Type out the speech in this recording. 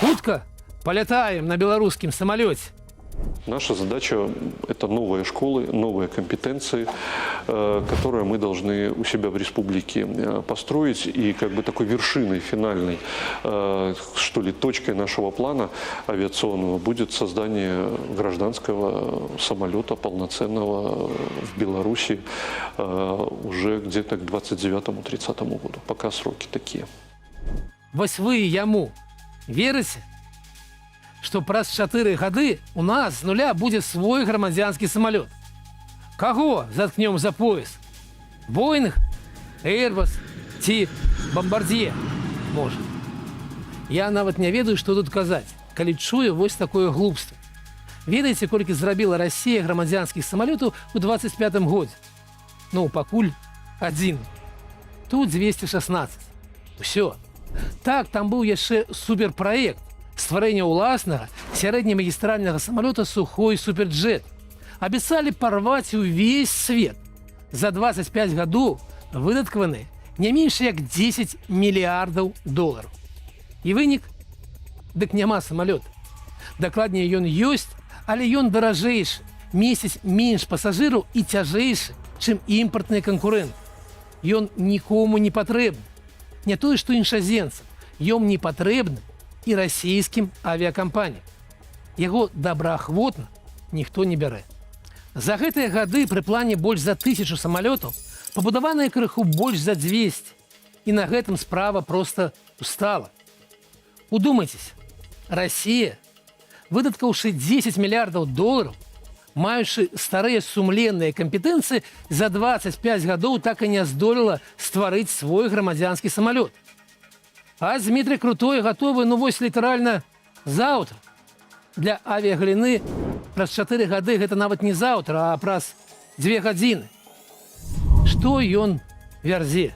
Хутка полетаем на белорусском самолете. Наша задача – это новые школы, новые компетенции, которые мы должны у себя в республике построить. И как бы такой вершиной, финальной, что ли, точкой нашего плана авиационного будет создание гражданского самолета полноценного в Беларуси уже где-то к 29-30 году. Пока сроки такие. Вось вы яму верите, что праз 4 гады у нас з нуля будет свой грамадзянскі самолет? Кого заткнем за пояс? Боинг, Airbus ці бомбардье, может. Я нават не ведаю, что тут казаць, калі чую вось такое глупство. Ведаеце, колькі зрабіла Россия грамадзянскіх самолетаў у 25-м годзе? Ну, пакуль один. Тут 216. Усё. Так, там быў яшчэ суперпраект стварэння ўласнага сярэднемагістральнага самолета «Сухой суперджет». Абяцалі парваць увесь свет. За 25 гадоў выдаткаваны не менш як 10 мільярдаў долараў. І вынік? Дык няма самолета. Дакладней, ён ёсць, але ён даражэйшы, месяць менш пасажыраў і цяжэйшы, чым імпартныя канкурэнты. Ён нікому не патрэбны. Не тое, што іншаземцам, ён не патрэбны і расійскім авіякампаніям. Яго добраахвотна ніхто не бярэ. За гэтыя гады пры плане больш за 1000 самалётаў пабудаваныя крыху больш за 200. І на гэтым справа проста устала. Удумайцеся, Расія, выдаткаўшы 10 мільярдаў долараў, маючы старыя сумленныя кампетэнцыі, за 25 гадоў так і не здолела стварыць свой грамадзянскі самалёт. А Дмітрий Крутой гатовы, ну вось літаральна заўтра. Для авіагаліны праз 4 гады гэта нават не заўтра, а праз 2 гадзіны. Што ён вярзе?